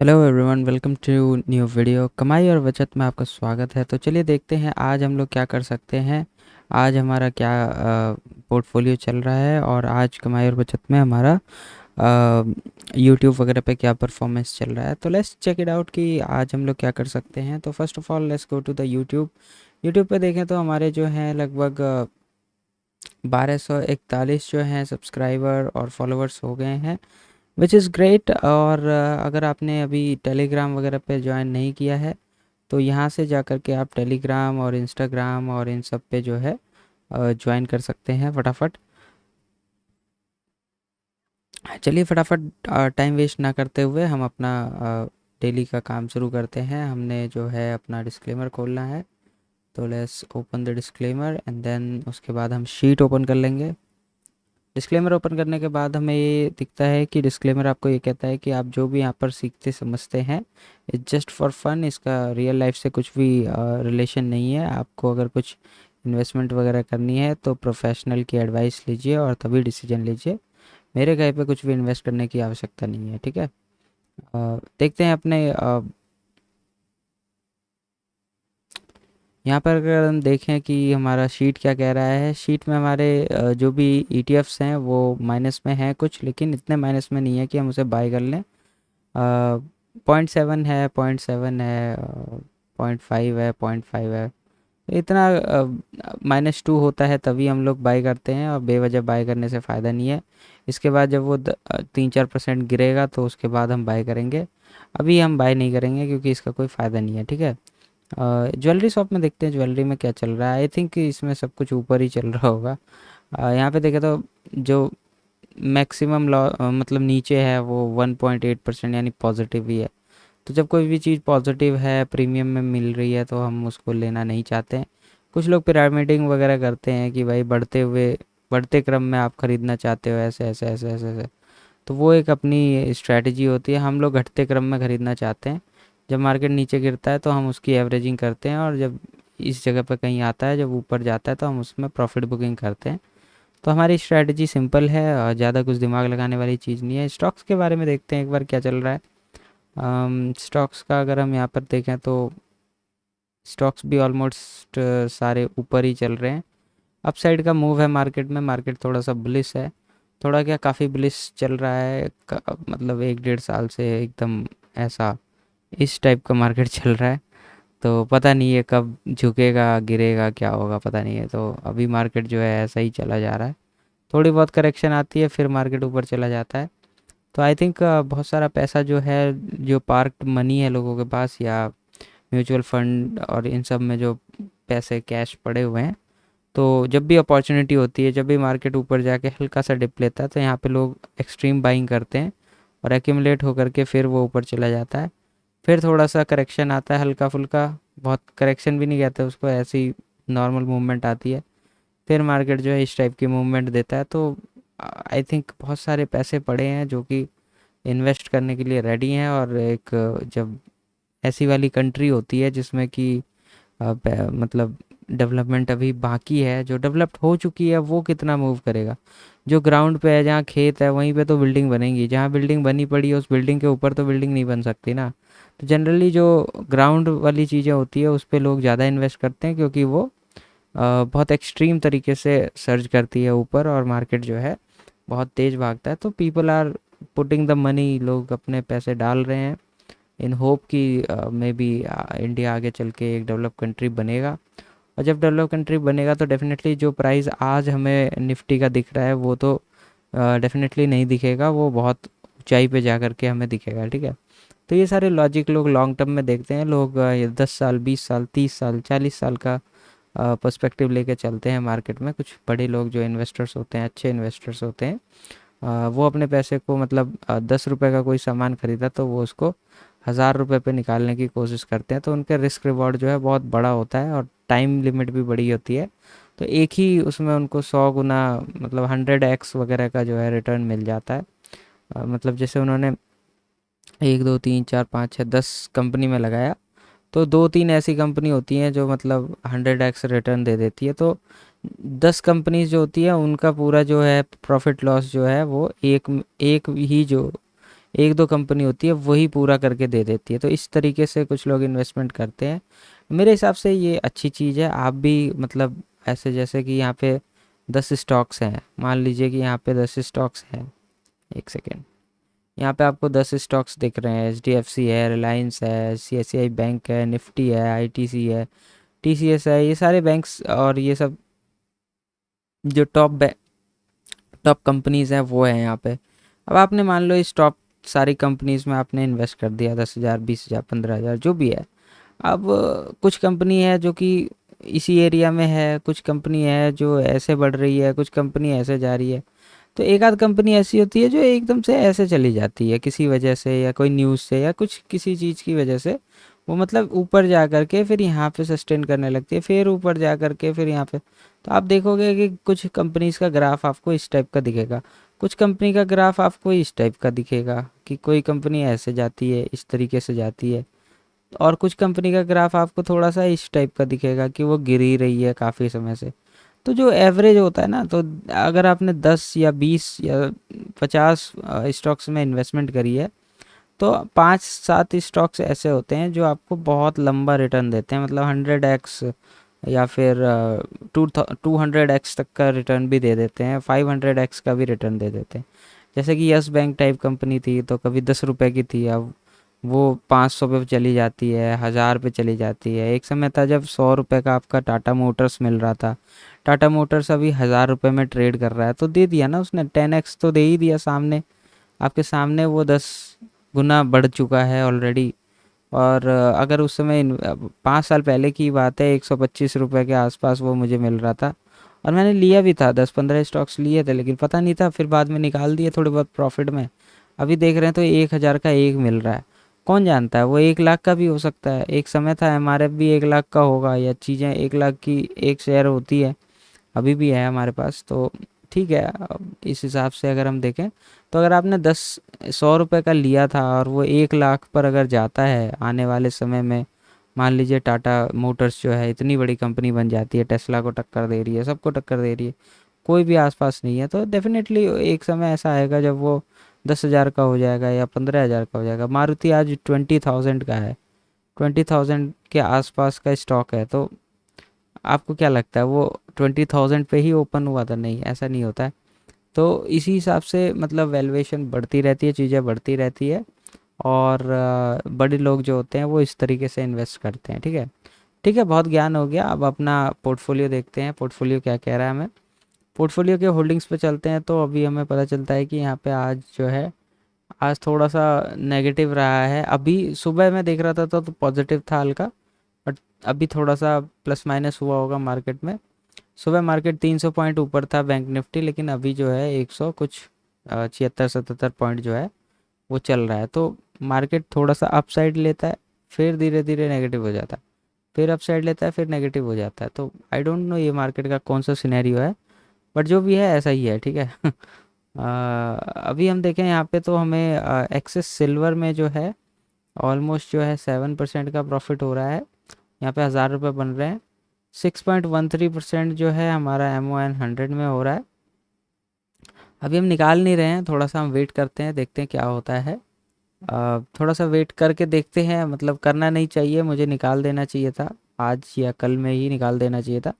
Hello everyone, welcome to new video. कमाई और बचत में आपका स्वागत है। तो चलिए देखते हैं आज हम लोग क्या कर सकते हैं। आज हमारा क्या पोर्टफोलियो चल रहा है और आज कमाई और बचत में हमारा यूट्यूब वगैरह पे क्या परफॉर्मेंस चल रहा है। तो लेट्स चेक इट आउट कि आज हम लोग क्या कर सकते हैं। तो first of all let's go to the YouTube. YouTube पे देखें तो हमारे जो हैं लगभग 1241 जो हैं सब्सक्राइबर और फॉलोअर्स हो गए हैं, विच इज़ ग्रेट। और अगर आपने अभी टेलीग्राम वगैरह पे ज्वाइन नहीं किया है तो यहाँ से जा कर के आप टेलीग्राम और इंस्टाग्राम और इन सब पे जो है ज्वाइन कर सकते हैं फटाफट। चलिए फटाफट टाइम वेस्ट ना करते हुए हम अपना डेली का काम शुरू करते हैं। हमने जो है अपना डिस्क्लेमर खोलना है, तो let's open the disclaimer and then उसके बाद हम शीट ओपन कर लेंगे। डिस्क्लेमर ओपन करने के बाद हमें ये दिखता है कि डिस्क्लेमर आपको ये कहता है कि आप जो भी यहाँ पर सीखते समझते हैं इट्स जस्ट फॉर फन, इसका रियल लाइफ से कुछ भी रिलेशन नहीं है। आपको अगर कुछ इन्वेस्टमेंट वगैरह करनी है तो प्रोफेशनल की एडवाइस लीजिए और तभी डिसीजन लीजिए। मेरे कहे पे कुछ भी इन्वेस्ट करने की आवश्यकता नहीं है, ठीक है। देखते हैं अपने यहाँ पर अगर हम देखें कि हमारा शीट क्या कह रहा है। शीट में हमारे जो भी ईटीएफ्स हैं वो माइनस में हैं कुछ, लेकिन इतने माइनस में नहीं है कि हम उसे बाय कर लें। 0.7 है, 0.7 है, 0.5 है, 0.5 है। इतना -2 होता है तभी हम लोग बाय करते हैं और बेवजह बाय करने से फ़ायदा नहीं है। इसके बाद जब वो 3-4% गिरेगा तो उसके बाद हम बाय करेंगे। अभी हम बाय नहीं करेंगे क्योंकि इसका कोई फ़ायदा नहीं है, ठीक है। ज्वेलरी शॉप में देखते हैं ज्वेलरी में क्या चल रहा है। आई थिंक इसमें सब कुछ ऊपर ही चल रहा होगा। यहाँ पे देखें तो जो मैक्सिमम लॉ मतलब नीचे है वो 1.8% यानी पॉजिटिव ही है। तो जब कोई भी चीज़ पॉजिटिव है, प्रीमियम में मिल रही है, तो हम उसको लेना नहीं चाहते हैं। कुछ लोग पिरामिडिंग वगैरह करते हैं कि भाई बढ़ते क्रम में आप ख़रीदना चाहते हो, ऐसे ऐसे ऐसे ऐसे ऐसे। तो वो एक अपनी स्ट्रैटेजी होती है। हम लोग घटते क्रम में ख़रीदना चाहते हैं। जब मार्केट नीचे गिरता है तो हम उसकी एवरेजिंग करते हैं, और जब इस जगह पर कहीं आता है, जब ऊपर जाता है, तो हम उसमें प्रॉफिट बुकिंग करते हैं। तो हमारी स्ट्रैटेजी सिंपल है और ज़्यादा कुछ दिमाग लगाने वाली चीज़ नहीं है। स्टॉक्स के बारे में देखते हैं एक बार क्या चल रहा है। स्टॉक्स का अगर हम यहाँ पर देखें तो स्टॉक्स भी ऑलमोस्ट सारे ऊपर ही चल रहे हैं। अपसाइड का मूव है मार्केट में। मार्केट थोड़ा सा बुलिश है, थोड़ा क्या काफ़ी बुलिश चल रहा है। मतलब 1-1.5 साल से एकदम ऐसा इस टाइप का मार्केट चल रहा है। तो पता नहीं है कब झुकेगा, गिरेगा, क्या होगा पता नहीं है। तो अभी मार्केट जो है ऐसा ही चला जा रहा है। थोड़ी बहुत करेक्शन आती है फिर मार्केट ऊपर चला जाता है। तो आई थिंक बहुत सारा पैसा जो है, जो पार्क्ड मनी है लोगों के पास या म्यूचुअल फंड और इन सब में जो पैसे कैश पड़े हुए हैं, तो जब भी अपॉर्चुनिटी होती है, जब भी मार्केट ऊपर जाके हल्का सा डिप लेता है, तो यहाँ पे लोग एक्सट्रीम बाइंग करते हैं और एक्यूमुलेट होकर के फिर वो ऊपर चला जाता है। फिर थोड़ा सा करेक्शन आता है हल्का फुल्का, बहुत करेक्शन भी नहीं कहते उसको, ऐसी नॉर्मल मूवमेंट आती है। फिर मार्केट जो है इस टाइप की मूवमेंट देता है। तो आई थिंक बहुत सारे पैसे पड़े हैं जो कि इन्वेस्ट करने के लिए रेडी हैं। और एक जब ऐसी वाली कंट्री होती है जिसमें कि मतलब डेवलपमेंट अभी बाकी है, जो डेवलप्ड हो चुकी है वो कितना मूव करेगा। जो ग्राउंड पे है, जहाँ खेत है, वहीं पे तो बिल्डिंग बनेगी। जहाँ बिल्डिंग बनी पड़ी है उस बिल्डिंग के ऊपर तो बिल्डिंग नहीं बन सकती ना। तो जनरली जो ग्राउंड वाली चीज़ें होती है उस पे लोग ज़्यादा इन्वेस्ट करते हैं क्योंकि वो बहुत एक्सट्रीम तरीके से सर्ज करती है ऊपर और मार्केट जो है बहुत तेज़ भागता है। तो people are putting the money, लोग अपने पैसे डाल रहे हैं इन होप कि मे बी इंडिया आगे चल के एक डेवलप कंट्री बनेगा। और जब डेवलप कंट्री बनेगा तो डेफिनेटली जो प्राइस आज हमें निफ्टी का दिख रहा है वो तो डेफिनेटली नहीं दिखेगा, वो बहुत ऊंचाई पे जा कर के हमें दिखेगा, ठीक है। तो ये सारे लॉजिक लोग लॉन्ग टर्म में देखते हैं। लोग ये 10 साल, 20 साल, 30 साल, 40 साल का पर्सपेक्टिव लेके चलते हैं मार्केट में। कुछ बड़े लोग जो इन्वेस्टर्स होते हैं, अच्छे इन्वेस्टर्स होते हैं, वो अपने पैसे को मतलब 10 रुपये का कोई सामान खरीदा तो वो उसको 1000 रुपये पे निकालने की कोशिश करते हैं। तो उनका रिस्क रिवॉर्ड जो है बहुत बड़ा होता है और टाइम लिमिट भी बड़ी होती है। तो एक ही उसमें उनको 100 गुना मतलब 100x वगैरह का जो है रिटर्न मिल जाता है। मतलब जैसे उन्होंने 1 2 3 4 5 6 10 कंपनी में लगाया, तो 2 3 ऐसी कंपनी होती हैं जो मतलब 100x रिटर्न दे देती है। तो 10 कंपनीज जो होती है उनका पूरा जो है प्रॉफिट लॉस जो है वो एक एक ही जो एक दो कंपनी होती है वही पूरा करके दे देती है। तो इस तरीके से कुछ लोग इन्वेस्टमेंट करते हैं। मेरे हिसाब से ये अच्छी चीज़ है। आप भी मतलब ऐसे जैसे कि यहाँ पे 10 स्टॉक्स हैं, मान लीजिए कि यहाँ पे 10 स्टॉक्स हैं, एक सेकेंड, यहाँ पे आपको 10 स्टॉक्स दिख रहे हैं, एचडीएफसी है, रिलायंस है, सीएससीआई बैंक है, निफ्टी है, आईटीसी है, टीसीएस है, ये सारे बैंक्स और ये सब जो टॉप कंपनीज़ हैं वो है यहाँ पे। अब आपने मान लो इस टॉप सारी कंपनीज़ में आपने इन्वेस्ट कर दिया 10,000, 20,000, 15,000 जो भी है। अब कुछ कंपनी है जो कि इसी एरिया में है, कुछ कंपनी है जो ऐसे बढ़ रही है, कुछ कंपनी ऐसे जा रही है। तो एक आध कंपनी ऐसी होती है जो एकदम से ऐसे चली जाती है किसी वजह से, या कोई न्यूज़ से, या कुछ किसी चीज़ की वजह से वो मतलब ऊपर जा कर के फिर यहाँ पे सस्टेन करने लगती है, फिर ऊपर जा कर के फिर यहाँ पे। तो आप देखोगे कि कुछ कंपनीज का ग्राफ आपको इस टाइप का दिखेगा, कुछ कंपनी का ग्राफ आपको इस टाइप का दिखेगा कि कोई कंपनी ऐसे जाती है, इस तरीके से जाती है, और कुछ कंपनी का ग्राफ आपको थोड़ा सा इस टाइप का दिखेगा कि वो गिर ही रही है काफ़ी समय से। तो जो एवरेज होता है ना, तो अगर आपने 10 या 20 या 50 स्टॉक्स में इन्वेस्टमेंट करी है, तो 5-7 स्टॉक्स ऐसे होते हैं जो आपको बहुत लंबा रिटर्न देते हैं, मतलब 100x या फिर 200x तक का रिटर्न भी दे देते हैं, 500x का भी रिटर्न दे देते हैं। जैसे कि यस बैंक टाइप कंपनी थी, तो कभी 10 रुपए की थी, अब वो 500 पे चली जाती है, 1000 पे चली जाती है। एक समय था जब 100 रुपए का आपका टाटा मोटर्स मिल रहा था। टाटा मोटर्स अभी 1000 रुपए में ट्रेड कर रहा है, तो दे दिया ना उसने, 10x तो दे ही दिया सामने, आपके सामने वो 10 गुना बढ़ चुका है ऑलरेडी। और अगर उस समय 5 साल पहले की बात है, 125 रुपये के आसपास वो मुझे मिल रहा था, और मैंने लिया भी था, 10-15 स्टॉक्स लिए थे, लेकिन पता नहीं था, फिर बाद में निकाल दिए थोड़े बहुत प्रॉफिट में। अभी देख रहे हैं तो 1,000 का एक मिल रहा है। कौन जानता है वो 1 लाख का भी हो सकता है। एक समय था एमआरएफ भी 1 लाख का होगा, या चीज़ें 1 लाख की एक शेयर होती है, अभी भी है हमारे पास। तो ठीक है, अब इस हिसाब से अगर हम देखें, तो अगर आपने 100 रुपये का लिया था और वो 1 लाख पर अगर जाता है आने वाले समय में, मान लीजिए टाटा मोटर्स जो है इतनी बड़ी कंपनी बन जाती है, टेस्ला को टक्कर दे रही है, सबको टक्कर दे रही है, कोई भी आसपास नहीं है, तो डेफिनेटली एक समय ऐसा आएगा जब वो 10,000 का हो जाएगा या 15,000 का हो जाएगा। मारुति आज 20,000 का है, 20,000 के आसपास का स्टॉक है। तो आपको क्या लगता है वो 20,000 पे ही ओपन हुआ था? नहीं, ऐसा नहीं होता है। तो इसी हिसाब से मतलब वैल्यूएशन बढ़ती रहती है, चीज़ें बढ़ती रहती है, और बड़े लोग जो होते हैं वो इस तरीके से इन्वेस्ट करते हैं। ठीक है, ठीक है, बहुत ज्ञान हो गया। अब अपना पोर्टफोलियो देखते हैं, पोर्टफोलियो क्या कह रहा है हमें। पोर्टफोलियो के होल्डिंग्स पे चलते हैं, तो अभी हमें पता चलता है कि यहाँ पे आज जो है, आज थोड़ा सा नेगेटिव रहा है। अभी सुबह मैं देख रहा था तो पॉजिटिव था हल्का, बट अभी थोड़ा सा प्लस माइनस हुआ होगा मार्केट में। सुबह मार्केट 300 पॉइंट ऊपर था बैंक निफ्टी, लेकिन अभी जो है 100 कुछ 76-77 पॉइंट जो है वो चल रहा है। तो मार्केट थोड़ा सा अप साइड लेता है, फिर धीरे धीरे नेगेटिव हो जाता है, फिर अप साइड लेता है, फिर नेगेटिव हो जाता है। तो आई डोंट नो ये मार्केट का कौन सा सिनेरियो है, बट जो भी है ऐसा ही है। ठीक है। अभी हम देखें यहाँ पे, तो हमें एक्सेस सिल्वर में जो है ऑलमोस्ट जो है 7% का प्रॉफिट हो रहा है। यहाँ पे 1,000 रुपये बन रहे हैं। 6.13% जो है हमारा MON 100 में हो रहा है। अभी हम निकाल नहीं रहे हैं, थोड़ा सा हम वेट करते हैं, देखते हैं क्या होता है। थोड़ा सा वेट करके देखते हैं, मतलब करना नहीं चाहिए, मुझे निकाल देना चाहिए था, आज या कल में ही निकाल देना चाहिए था,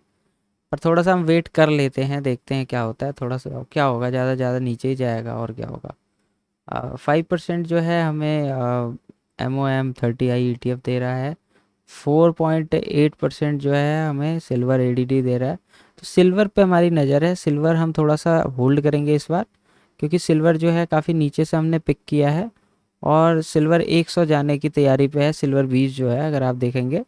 पर थोड़ा सा हम वेट कर लेते हैं, देखते हैं क्या होता है। थोड़ा सा क्या होगा, ज़्यादा ज़्यादा नीचे ही जाएगा और क्या होगा। 5% जो है हमें MOM 30I ETF दे रहा है। 4.8% जो है हमें सिल्वर ADD दे रहा है। तो सिल्वर पे हमारी नज़र है, सिल्वर हम थोड़ा सा होल्ड करेंगे इस बार, क्योंकि सिल्वर जो है काफ़ी नीचे से हमने पिक किया है, और सिल्वर 100 जाने की तैयारी पे है। सिल्वर 20 जो है अगर आप देखेंगे,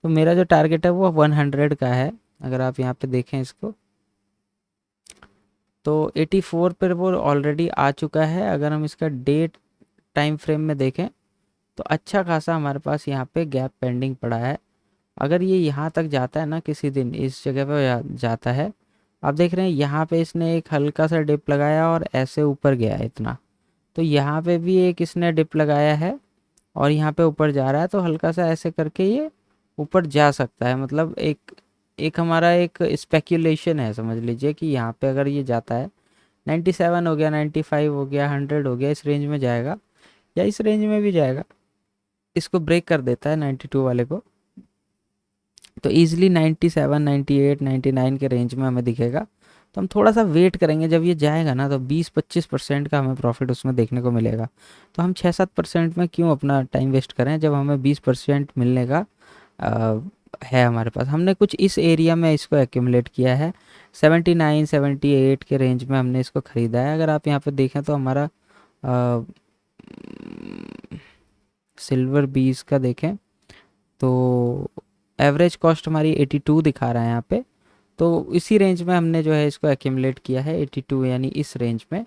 तो मेरा जो टारगेट है वो 100 का है। अगर आप यहाँ पे देखें इसको, तो 84 पर वो ऑलरेडी आ चुका है। अगर हम इसका डेट टाइम फ्रेम में देखें, तो अच्छा खासा हमारे पास यहाँ पे गैप पेंडिंग पड़ा है। अगर ये यहाँ तक जाता है ना, किसी दिन इस जगह पे जाता है, आप देख रहे हैं यहाँ पे इसने एक हल्का सा डिप लगाया और ऐसे ऊपर गया है इतना, तो यहाँ पे भी एक इसने डिप लगाया है और यहाँ पे ऊपर जा रहा है, तो हल्का सा ऐसे करके ये ऊपर जा सकता है। मतलब एक एक हमारा एक स्पेक्यूलेशन है, समझ लीजिए कि यहाँ पे अगर ये जाता है, 97 हो गया, 95 हो गया, 100 हो गया, इस रेंज में जाएगा। या इस रेंज में भी जाएगा, इसको ब्रेक कर देता है 92 वाले को, तो ईजिली 97, 98, 99 के रेंज में हमें दिखेगा। तो हम थोड़ा सा वेट करेंगे, जब ये जाएगा ना तो 20-25% का हमें प्रॉफिट उसमें देखने को मिलेगा। तो हम 6-7% में क्यों अपना टाइम वेस्ट करें, जब हमें 20% मिलने का अ, है हमारे पास। हमने कुछ इस एरिया में इसको एक्यूमुलेट किया है, 79, 78 के रेंज में हमने इसको ख़रीदा है। अगर आप यहाँ पे देखें तो हमारा सिल्वर बीज का देखें तो एवरेज कॉस्ट हमारी 82 दिखा रहा है यहाँ पे। तो इसी रेंज में हमने जो है इसको एक्यूमुलेट किया है, 82 यानी इस रेंज में।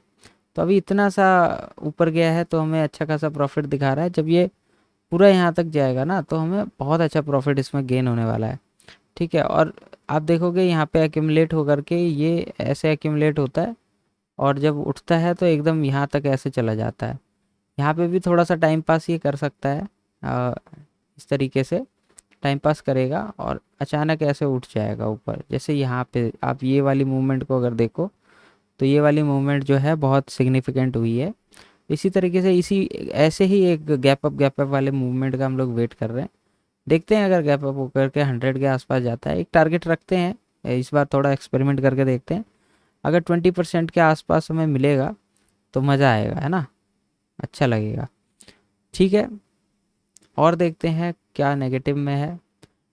तो अभी इतना सा ऊपर गया है तो हमें अच्छा खासा प्रॉफिट दिखा रहा है। जब ये पूरा यहाँ तक जाएगा ना तो हमें बहुत अच्छा प्रॉफिट इसमें गेन होने वाला है, ठीक है। और आप देखोगे यहाँ पे एक्यूमुलेट होकर के ये ऐसे एक्यूमुलेट होता है, और जब उठता है तो एकदम यहाँ तक ऐसे चला जाता है। यहाँ पे भी थोड़ा सा टाइम पास ये कर सकता है, इस तरीके से टाइम पास करेगा और अचानक ऐसे उठ जाएगा ऊपर। जैसे यहाँ पे आप ये वाली मूवमेंट को अगर देखो तो ये वाली मूवमेंट जो है बहुत सिग्निफिकेंट हुई है। इसी तरीके से इसी ऐसे ही एक गैप अप वाले मूवमेंट का हम लोग वेट कर रहे हैं। देखते हैं अगर गैप अप होकर के 100 के आसपास जाता है, एक टारगेट रखते हैं इस बार, थोड़ा एक्सपेरिमेंट करके देखते हैं। अगर 20% के आसपास हमें मिलेगा तो मज़ा आएगा, है ना, अच्छा लगेगा, ठीक है। और देखते हैं क्या नेगेटिव में है।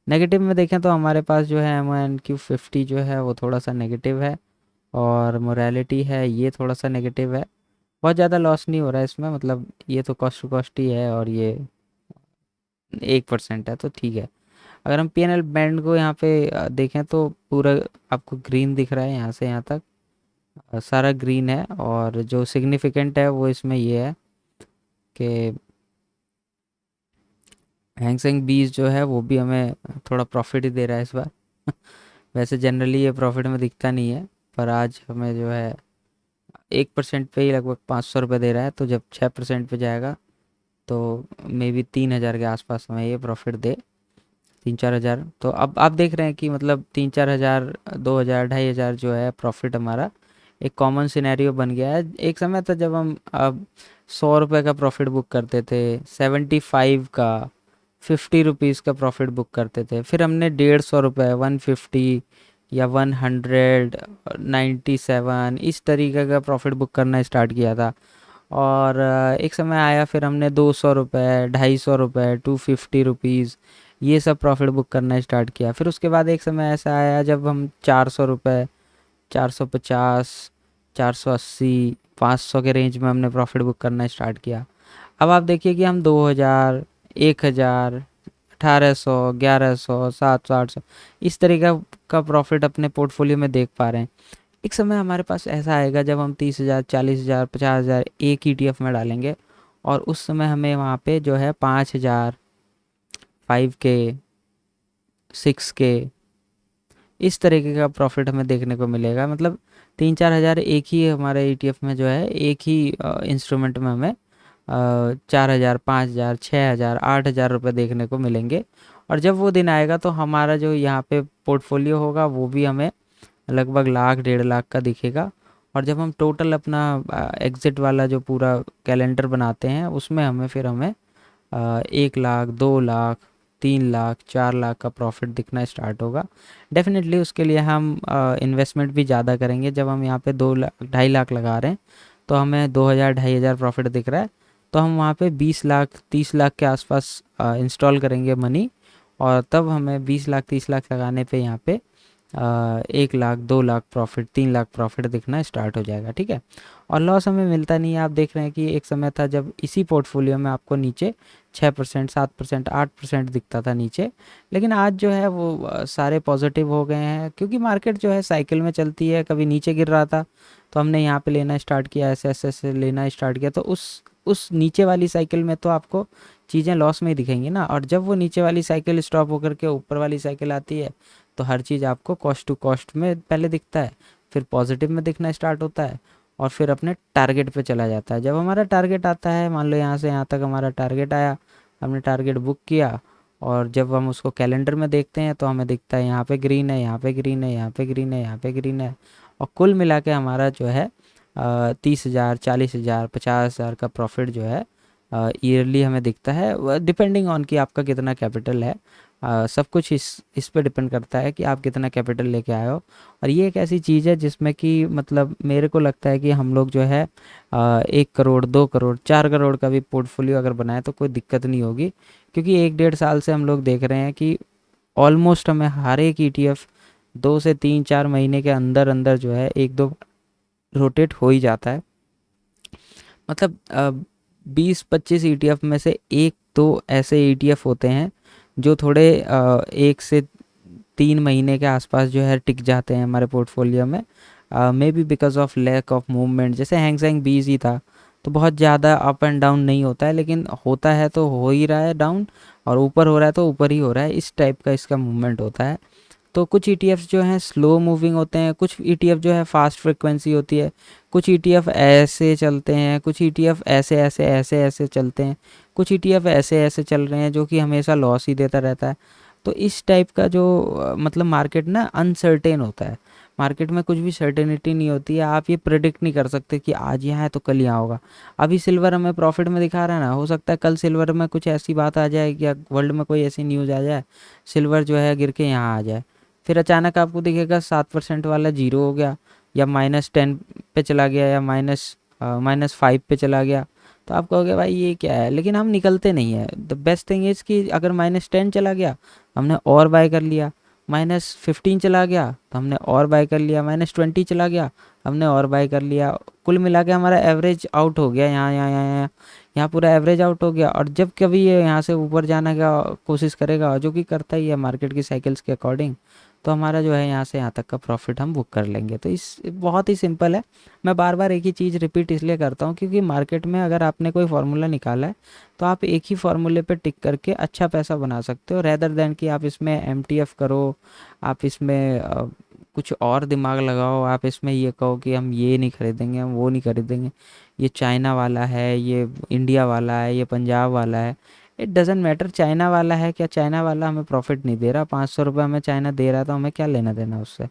नेगेटिव में देखें तो हमारे पास जो है MNQ50 जो है वो थोड़ा सा नेगेटिव है, और मोरालिटी है ये थोड़ा सा नेगेटिव है। बहुत ज़्यादा लॉस नहीं हो रहा है इसमें, मतलब ये तो कॉस्ट टू कॉस्ट ही है और ये 1% है तो ठीक है। अगर हम PNL बैंड को यहाँ पे देखें तो पूरा आपको ग्रीन दिख रहा है, यहाँ से यहाँ तक सारा ग्रीन है। और जो सिग्निफिकेंट है वो इसमें ये है कि हैंगसेंग बीज जो है वो भी हमें थोड़ा प्रॉफिट ही दे रहा है इस बार। वैसे जनरली ये प्रॉफिट में दिखता नहीं है, पर आज हमें जो है 1% पे ही लगभग 500 रुपये दे रहा है। तो जब 6% पे जाएगा तो मे बी 3,000 के आसपास हमें ये प्रॉफिट दे, 3-4 हज़ार। तो अब आप देख रहे हैं कि मतलब 3-4 हज़ार, 2,000, 2,500 जो है प्रॉफिट हमारा एक कॉमन सिनेरियो बन गया है। एक समय था जब हम अब 100 रुपये का प्रॉफिट बुक करते थे, 75 का, 50 रुपीज़ का प्रॉफिट बुक करते थे। फिर हमने 150 रुपये, 150 या 197 इस तरीके का प्रॉफिट बुक करना स्टार्ट किया था। और एक समय आया फिर हमने 200 रुपये, 250 रुपये, 250 रुपीज़ ये सब प्रॉफिट बुक करना स्टार्ट किया। फिर उसके बाद एक समय ऐसा आया जब हम 400 रुपये, 450, 480, 500 के रेंज में हमने प्रॉफिट बुक करना स्टार्ट किया। अब आप देखिए कि हम 2,000, 1,000, 1,800, 1,100, 700, 800 इस तरीके का प्रॉफिट अपने पोर्टफोलियो में देख पा रहे हैं। एक समय हमारे पास ऐसा आएगा जब हम 30,000, 40,000, 50,000 एक ETF में डालेंगे, और उस समय हमें वहाँ पे जो है 5,000, 5K, 6K इस तरीके का प्रॉफिट हमें देखने को मिलेगा। मतलब 3-4 हज़ार एक ही हमारे ETF में जो है, एक ही इंस्ट्रूमेंट में हमें 4,000, 5,000, 6,000, 8,000 रुपये देखने को मिलेंगे। और जब वो दिन आएगा तो हमारा जो यहाँ पे पोर्टफोलियो होगा वो भी हमें लगभग लाख, 1.5 लाख का दिखेगा। और जब हम टोटल अपना एग्ज़िट वाला जो पूरा कैलेंडर बनाते हैं उसमें हमें 1 लाख, 2 लाख, 3 लाख, 4 लाख का प्रॉफिट दिखना स्टार्ट होगा। डेफिनेटली उसके लिए हम इन्वेस्टमेंट भी ज़्यादा करेंगे। जब हम यहाँ पे 2 लाख, 2.5 लाख लगा रहे हैं तो हमें 2,000, 2,500 प्रॉफिट दिख रहा है, तो हम वहाँ पे 20 लाख, 30 लाख के आसपास इंस्टॉल करेंगे मनी। और तब हमें 20 लाख, 30 लाख लगाने पे यहाँ पे 1 लाख, 2 लाख प्रॉफिट, 3 लाख प्रॉफिट दिखना स्टार्ट हो जाएगा, ठीक है। और लॉस हमें मिलता नहीं है। आप देख रहे हैं कि एक समय था जब इसी पोर्टफोलियो में आपको नीचे 6%, 7%, 8% दिखता था नीचे, लेकिन आज जो है वो सारे पॉजिटिव हो गए हैं, क्योंकि मार्केट जो है साइकिल में चलती है। कभी नीचे गिर रहा था तो हमने यहाँ पे लेना स्टार्ट किया, ऐसे ऐसे ऐसे लेना स्टार्ट किया, तो उस नीचे वाली साइकिल में तो आपको चीज़ें लॉस में ही दिखेंगी ना। और जब वो नीचे वाली साइकिल स्टॉप होकर के ऊपर वाली साइकिल आती है तो हर चीज़ आपको कॉस्ट टू कॉस्ट में पहले दिखता है, फिर पॉजिटिव में दिखना स्टार्ट होता है, और फिर अपने टारगेट पे चला जाता है। जब हमारा टारगेट आता है, मान लो यहाँ से यहाँ तक हमारा टारगेट आया, हमने टारगेट बुक किया, और जब हम उसको कैलेंडर में देखते हैं तो हमें दिखता है यहाँ पे ग्रीन है, यहाँ पे ग्रीन है, यहाँ पे ग्रीन है, यहाँ पे ग्रीन है। और कुल मिला के हमारा जो है 30,000, 40,000, 50,000 का प्रॉफिट जो है ईयरली हमें दिखता है, डिपेंडिंग ऑन कि आपका कितना कैपिटल है। सब कुछ इस पे डिपेंड करता है कि आप कितना कैपिटल लेके आए हो। और ये एक ऐसी चीज़ है जिसमें कि मतलब मेरे को लगता है कि हम लोग जो है 1 करोड़ 2 करोड़ 4 करोड़ का भी पोर्टफोलियो अगर बनाए तो कोई दिक्कत नहीं होगी, क्योंकि 1 डेढ़ साल से हम लोग देख रहे हैं कि ऑलमोस्ट हमें हर एक ETF 2 से 3 4 महीने के अंदर अंदर जो है 1 2 रोटेट हो ही जाता है। मतलब 20 25 ETF में से 1 2 ऐसे ETF होते हैं जो थोड़े 1 से 3 महीने के आसपास जो है टिक जाते हैं हमारे पोर्टफोलियो में, maybe because of lack of movement. जैसे हैंगसेंग 20 ही था, तो बहुत ज़्यादा अप एंड डाउन नहीं होता है, लेकिन होता है तो हो ही रहा है डाउन, और ऊपर हो रहा है तो ऊपर ही हो रहा है, इस टाइप का इसका मूवमेंट होता है। तो कुछ ETFs जो हैं स्लो मूविंग होते हैं, कुछ ETF जो है फास्ट फ्रिक्वेंसी होती है, कुछ ETF ऐसे चलते हैं, कुछ ETF ऐसे ऐसे ऐसे ऐसे चलते हैं, कुछ ETF ऐसे ऐसे चल रहे हैं जो कि हमेशा लॉस ही देता रहता है। तो इस टाइप का जो मतलब मार्केट ना अनसर्टेन होता है, मार्केट में कुछ भी सर्टेनिटी नहीं होती है, आप ये प्रिडिक्ट नहीं कर सकते कि आज यहाँ है तो कल यहाँ होगा। अभी सिल्वर हमें प्रॉफिट में दिखा रहा है ना, हो सकता है कल सिल्वर में कुछ ऐसी बात आ जाए या वर्ल्ड में कोई ऐसी न्यूज़ आ जाए, सिल्वर जो है गिर के यहाँ आ जाए, फिर अचानक आपको दिखेगा 7% वाला जीरो हो गया, या -10 पे चला गया, या -5 पे चला गया। तो आप कहोगे भाई ये क्या है, लेकिन हम निकलते नहीं है। द बेस्ट थिंग इज़ कि अगर -10 चला गया हमने और बाय कर लिया, -15 चला गया तो हमने और बाय कर लिया, -20 चला गया हमने और बाय कर लिया। कुल मिला के हमारा एवरेज आउट हो गया, यहाँ यहाँ यहाँ यहाँ यहाँ पूरा एवरेज आउट हो गया। और जब कभी ये यहाँ से ऊपर जाने का कोशिश करेगा, जो कि करता ही है मार्केट की साइकिल्स के अकॉर्डिंग, तो हमारा जो है यहाँ से यहाँ तक का प्रॉफिट हम बुक कर लेंगे। तो इस बहुत ही सिंपल है। मैं बार बार एक ही चीज़ रिपीट इसलिए करता हूँ क्योंकि मार्केट में अगर आपने कोई फार्मूला निकाला है तो आप एक ही फार्मूले पे टिक करके अच्छा पैसा बना सकते हो, रेदर देन कि आप इसमें MTF करो, आप इसमें कुछ और दिमाग लगाओ, आप इसमें ये कहो कि हम ये नहीं खरीदेंगे, हम वो नहीं खरीदेंगे, ये चाइना वाला है, ये इंडिया वाला है, ये पंजाब वाला है। इट डजेंट मैटर चाइना वाला है क्या, चाइना वाला हमें प्रॉफिट नहीं दे रहा, 500 रुपये हमें चाइना दे रहा, तो हमें क्या लेना देना उससे।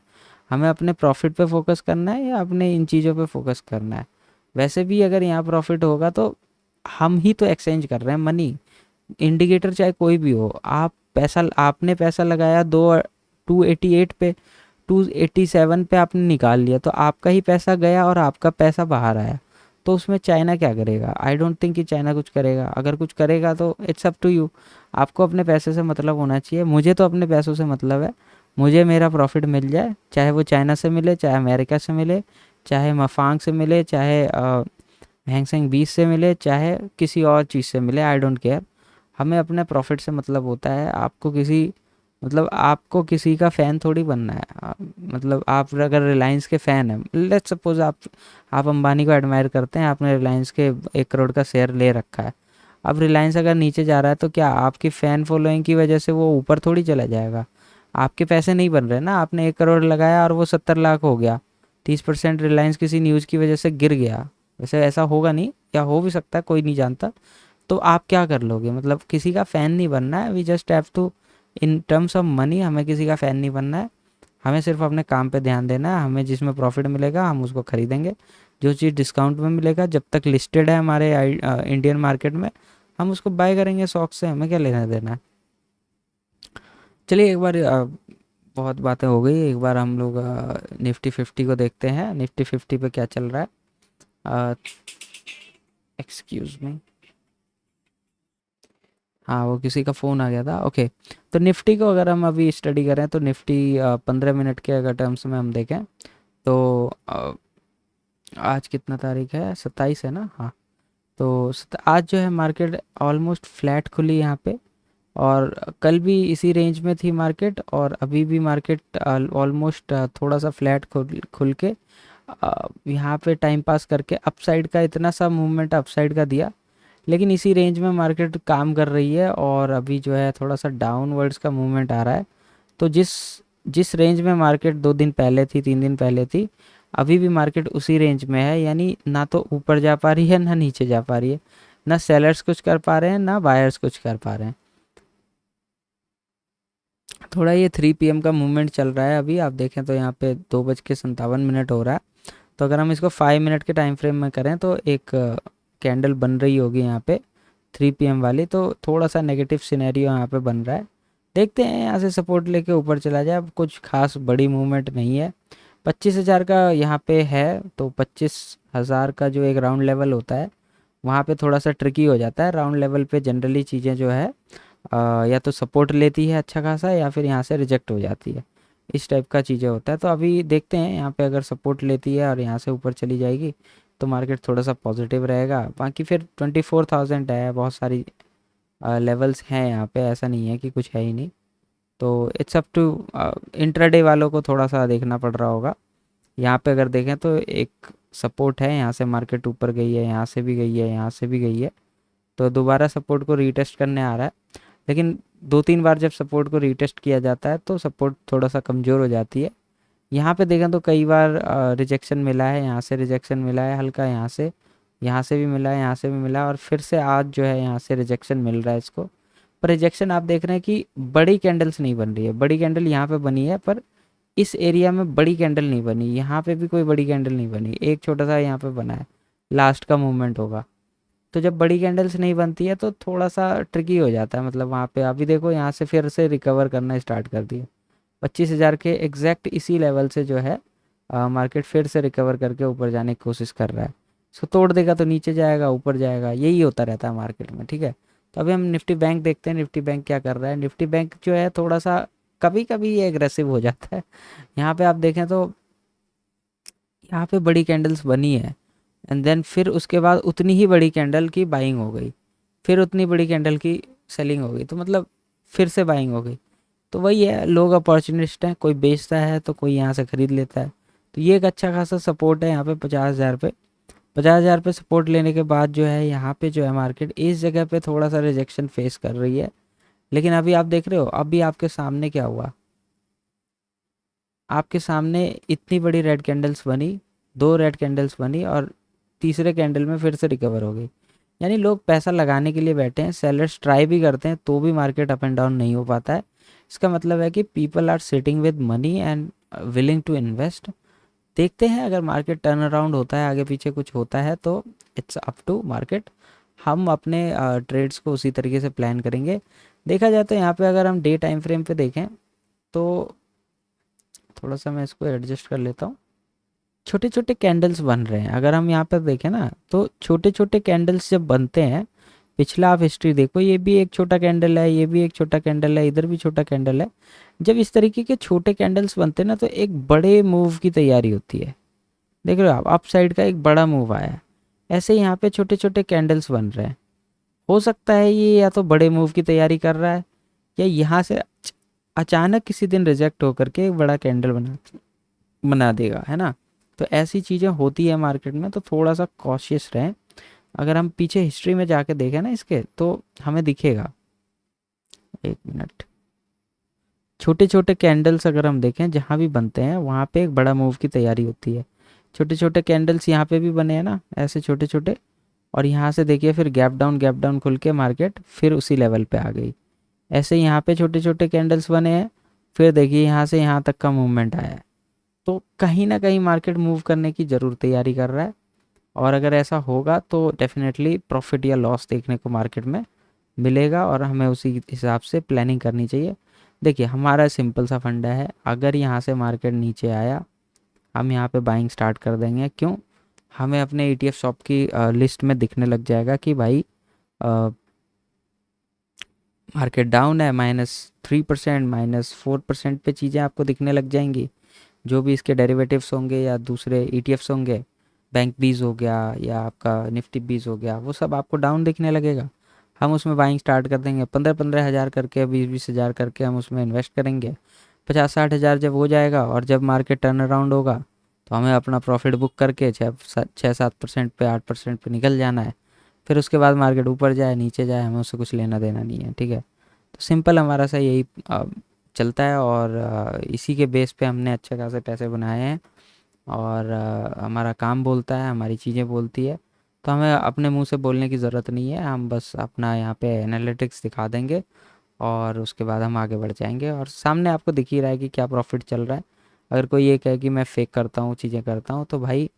हमें अपने प्रॉफिट पे फोकस करना है या अपने इन चीज़ों पे फोकस करना है। वैसे भी अगर यहाँ प्रॉफिट होगा तो हम ही तो एक्सचेंज कर रहे हैं मनी, इंडिकेटर चाहे कोई भी हो। आपने पैसा लगाया 288 पे, 287 पे आपने निकाल लिया, तो आपका ही पैसा गया और आपका पैसा बाहर आया। तो उसमें चाइना क्या करेगा? आई डोंट थिंक कि चाइना कुछ करेगा। अगर कुछ करेगा तो इट्स अप टू यू। आपको अपने पैसे से मतलब होना चाहिए, मुझे तो अपने पैसों से मतलब है। मुझे मेरा प्रॉफिट मिल जाए, चाहे वो चाइना से मिले, चाहे अमेरिका से मिले, चाहे मफांग से मिले, चाहे हैंगसेंग 20 से मिले, चाहे किसी और चीज़ से मिले, आई डोंट केयर। हमें अपने प्रॉफिट से मतलब होता है। आपको किसी का फ़ैन थोड़ी बनना है। मतलब आप अगर रिलायंस के फ़ैन हैं, लेट्स सपोज आप अंबानी को एडमायर करते हैं, आपने रिलायंस के 1 करोड़ का शेयर ले रखा है। अब रिलायंस अगर नीचे जा रहा है तो क्या आपकी फ़ैन फॉलोइंग की वजह से वो ऊपर थोड़ी चला जाएगा? आपके पैसे नहीं बन रहे ना, आपने 1 करोड़ लगाया और वो 70 लाख हो गया, 30% रिलायंस किसी न्यूज़ की वजह से गिर गया। वैसे ऐसा होगा नहीं, या हो भी सकता है, कोई नहीं जानता। तो आप क्या कर लोगे? मतलब किसी का फ़ैन नहीं बनना है। We just have to, in terms of money हमें किसी का फ़ैन नहीं बनना है। हमें सिर्फ अपने काम पे ध्यान देना है। हमें जिसमें प्रॉफिट मिलेगा हम उसको खरीदेंगे, जो चीज़ डिस्काउंट में मिलेगा जब तक लिस्टेड है हमारे इंडियन मार्केट में, हम उसको बाय करेंगे शौक से। हमें क्या लेना देना है। चलिए एक बार बहुत बातें हो गई, एक बार हम लोग निफ्टी 50 को देखते हैं, निफ्टी 50 पे क्या चल रहा है। एक्सक्यूज़ मी, हाँ वो किसी का फ़ोन आ गया था। ओके, तो निफ्टी को अगर हम अभी स्टडी करें तो निफ्टी 15 मिनट के अगर टर्म्स में हम देखें तो आज कितना तारीख है, 27 है ना? हाँ, तो आज जो है मार्केट ऑलमोस्ट फ्लैट खुली यहाँ पे, और कल भी इसी रेंज में थी मार्केट, और अभी भी मार्केट ऑलमोस्ट थोड़ा सा फ्लैट खुल खुल के यहाँ पे टाइम पास करके अपसाइड का इतना सा मूवमेंट अपसाइड का दिया, लेकिन इसी रेंज में मार्केट काम कर रही है। और अभी जो है थोड़ा सा डाउनवर्ड्स का मूवमेंट आ रहा है। तो जिस जिस रेंज में मार्केट 2 दिन पहले थी, 3 दिन पहले थी, अभी भी मार्केट उसी रेंज में है। यानी ना तो ऊपर जा पा रही है ना नीचे जा पा रही है, ना सेलर्स कुछ कर पा रहे हैं ना बायर्स कुछ कर पा रहे हैं। थोड़ा ये 3 PM का मूवमेंट चल रहा है। अभी आप देखें तो यहाँ पे 2:57 हो रहा है। तो अगर हम इसको 5 मिनट के टाइम फ्रेम में करें तो एक कैंडल बन रही होगी यहाँ पे 3 PM वाली, तो थोड़ा सा नेगेटिव सिनेरियो यहाँ पे बन रहा है। देखते हैं यहाँ से सपोर्ट लेके ऊपर चला जाए। अब कुछ खास बड़ी मूवमेंट नहीं है। 25,000 का यहाँ पे है, तो 25,000 का जो एक राउंड लेवल होता है वहाँ पे थोड़ा सा ट्रिकी हो जाता है। राउंड लेवल पे जनरली चीज़ें जो है या तो सपोर्ट लेती है अच्छा खासा, या फिर यहाँ से रिजेक्ट हो जाती है। इस टाइप का चीज़ें होता है। तो अभी देखते हैं यहाँ पे अगर सपोर्ट लेती है और यहाँ से ऊपर चली जाएगी तो मार्केट थोड़ा सा पॉजिटिव रहेगा। बाकी फिर 24,000 है, बहुत सारी लेवल्स हैं यहाँ पे, ऐसा नहीं है कि कुछ है ही नहीं। तो इट्स अप टू इंट्राडे वालों को थोड़ा सा देखना पड़ रहा होगा। यहाँ पे अगर देखें तो एक सपोर्ट है, यहाँ से मार्केट ऊपर गई है, यहाँ से भी गई है, यहाँ से भी गई है, तो दोबारा सपोर्ट को रीटेस्ट करने आ रहा है। लेकिन 2-3 बार जब सपोर्ट को रीटेस्ट किया जाता है तो सपोर्ट थोड़ा सा कमज़ोर हो जाती है। यहाँ पे देखें तो कई बार रिजेक्शन मिला है, यहाँ से रिजेक्शन मिला है हल्का, यहाँ से भी मिला है, यहाँ से भी मिला है, और फिर से आज जो है यहाँ से रिजेक्शन मिल रहा है इसको। पर रिजेक्शन आप देख रहे हैं कि बड़ी कैंडल्स नहीं बन रही है। बड़ी कैंडल यहाँ पे बनी है, पर इस एरिया में बड़ी कैंडल नहीं बनी। यहाँ पे भी कोई बड़ी कैंडल नहीं बनी, एक छोटा सा यहाँ पे बना है, लास्ट का मूवमेंट होगा। तो जब बड़ी कैंडल्स नहीं बनती है तो थोड़ा सा ट्रिकी हो जाता है। मतलब वहाँ पे अभी देखो यहाँ से फिर से रिकवर करना स्टार्ट कर दिया। 25,000 के एग्जैक्ट इसी लेवल से जो है मार्केट फिर से रिकवर करके ऊपर जाने की कोशिश कर रहा है। इसको तोड़ देगा तो नीचे जाएगा, ऊपर जाएगा, यही होता रहता है मार्केट में, ठीक है। तो अभी हम निफ्टी बैंक देखते हैं, निफ्टी बैंक क्या कर रहा है। निफ्टी बैंक जो है थोड़ा सा कभी कभी ये एग्रेसिव हो जाता है। यहाँ पे आप देखें तो यहाँ पे बड़ी कैंडल्स बनी है, एंड देन फिर उसके बाद उतनी ही बड़ी कैंडल की बाइंग हो गई, फिर उतनी बड़ी कैंडल की सेलिंग हो गई, तो मतलब फिर से बाइंग हो गई। तो वही है, लोग अपॉर्चुनिस्ट हैं, कोई बेचता है तो कोई यहाँ से ख़रीद लेता है। तो ये एक अच्छा खासा सपोर्ट है यहाँ पे 50,000 पे। 50,000 पे सपोर्ट लेने के बाद जो है यहाँ पे जो है मार्केट इस जगह पे थोड़ा सा रिजेक्शन फेस कर रही है। लेकिन अभी आप देख रहे हो, अभी आपके सामने क्या हुआ, आपके सामने इतनी बड़ी रेड कैंडल्स बनी, 2 रेड कैंडल्स बनी, और तीसरे कैंडल में फिर से रिकवर हो गई। यानी लोग पैसा लगाने के लिए बैठे हैं, सेलर्स ट्राई भी करते हैं तो भी मार्केट अप एंड डाउन नहीं हो पाता है। इसका मतलब है कि people are sitting with money and willing to invest. देखते हैं अगर मार्केट टर्न अराउंड होता है, आगे पीछे कुछ होता है तो इट्स अप टू मार्केट। हम अपने ट्रेड्स को उसी तरीके से प्लान करेंगे। देखा जाए तो यहाँ पे अगर हम डे टाइम फ्रेम पे देखें तो थोड़ा सा मैं इसको एडजस्ट कर लेता हूँ। छोटे छोटे कैंडल्स बन रहे हैं, अगर हम यहाँ पर देखें ना तो छोटे छोटे कैंडल्स जब बनते हैं, पिछला आप हिस्ट्री देखो, ये भी एक छोटा कैंडल है, ये भी एक छोटा कैंडल है, इधर भी छोटा कैंडल है। जब इस तरीके के छोटे कैंडल्स बनते हैं ना तो एक बड़े मूव की तैयारी होती है। देख रहे हो आप, अप साइड का एक बड़ा मूव आया है। ऐसे यहाँ पे छोटे छोटे कैंडल्स बन रहे हैं। हो सकता है ये या तो बड़े मूव की तैयारी कर रहा है, या यहाँ से अचानक किसी दिन रिजेक्ट होकर के एक बड़ा कैंडल बना देगा, है ना। तो ऐसी चीज़ें होती है मार्केट में, तो थोड़ा सा कॉशियस रहें। अगर हम पीछे हिस्ट्री में जाके देखें ना इसके, तो हमें दिखेगा, एक मिनट, छोटे छोटे कैंडल्स अगर हम देखें जहाँ भी बनते हैं वहाँ पे एक बड़ा मूव की तैयारी होती है। छोटे छोटे कैंडल्स यहाँ पे भी बने हैं ना, ऐसे छोटे छोटे, और यहाँ से देखिए फिर गैप डाउन खुल के मार्केट फिर उसी लेवल पे आ गई। ऐसे यहाँ पे छोटे छोटे कैंडल्स बने हैं, फिर देखिए यहाँ से यहाँ तक का मूवमेंट आया है। तो कहीं ना कहीं मार्केट मूव करने की ज़रूर तैयारी कर रहा है, और अगर ऐसा होगा तो डेफिनेटली प्रॉफिट या लॉस देखने को मार्केट में मिलेगा, और हमें उसी हिसाब से प्लानिंग करनी चाहिए। देखिए हमारा सिंपल सा फंडा है, अगर यहाँ से मार्केट नीचे आया हम यहाँ पे बाइंग स्टार्ट कर देंगे। क्यों, हमें अपने ETF शॉप की लिस्ट में दिखने लग जाएगा कि भाई मार्केट डाउन है, -3% -4% पे चीज़ें आपको दिखने लग जाएंगी। जो भी इसके डेरिवेटिव्स होंगे या दूसरे ETFs होंगे, बैंक बीज हो गया या आपका निफ्टी बीज हो गया, वो सब आपको डाउन दिखने लगेगा। हम उसमें बाइंग स्टार्ट कर देंगे, 15-15 हज़ार करके, 20-20 हज़ार करके हम उसमें इन्वेस्ट करेंगे। 50-60 हज़ार जब हो जाएगा और जब मार्केट टर्न अराउंड होगा तो हमें अपना प्रॉफिट बुक करके 6-7% पे, 8% पे निकल जाना है। फिर उसके बाद मार्केट ऊपर जाए नीचे जाए हमें उससे कुछ लेना देना नहीं है, ठीक है। तो सिंपल हमारा सा यही चलता है, और इसी के बेस पे हमने अच्छे खासे पैसे बनाए हैं, और हमारा काम बोलता है, हमारी चीज़ें बोलती है। तो हमें अपने मुंह से बोलने की ज़रूरत नहीं है, हम बस अपना यहाँ पे एनालिटिक्स दिखा देंगे और उसके बाद हम आगे बढ़ जाएंगे। और सामने आपको दिख ही रहा है कि क्या प्रॉफिट चल रहा है। अगर कोई ये कहे कि मैं फेक करता हूँ, चीज़ें करता हूँ, तो भाई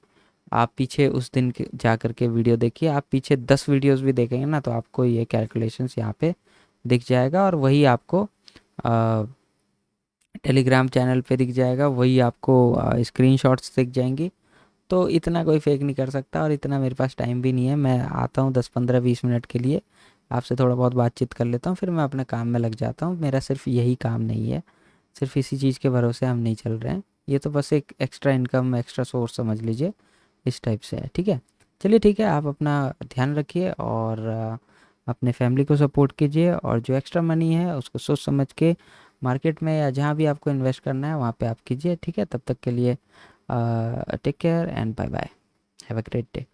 आप पीछे उस दिन के जा कर के वीडियो देखिए, आप पीछे 10 वीडियोस भी देखेंगे ना तो आपको ये कैलकुलेशंस यहाँ पे दिख जाएगा, और वही आपको टेलीग्राम चैनल पे दिख जाएगा, वही आपको स्क्रीनशॉट्स दिख जाएंगी। तो इतना कोई फेक नहीं कर सकता, और इतना मेरे पास टाइम भी नहीं है। मैं आता हूँ 10-15-20 मिनट के लिए, आपसे थोड़ा बहुत बातचीत कर लेता हूँ, फिर मैं अपने काम में लग जाता हूँ। मेरा सिर्फ यही काम नहीं है, सिर्फ इसी चीज़ के भरोसे हम नहीं चल रहे हैं। ये तो बस एक एक्स्ट्रा इनकम, एक्स्ट्रा सोर्स समझ लीजिए, इस टाइप से है। ठीक है, चलिए ठीक है, आप अपना ध्यान रखिए और अपने फैमिली को सपोर्ट कीजिए, और जो एक्स्ट्रा मनी है उसको सोच समझ के मार्केट में या जहाँ भी आपको इन्वेस्ट करना है वहाँ पे आप कीजिए। ठीक है, तब तक के लिए take care and bye bye, have a great day.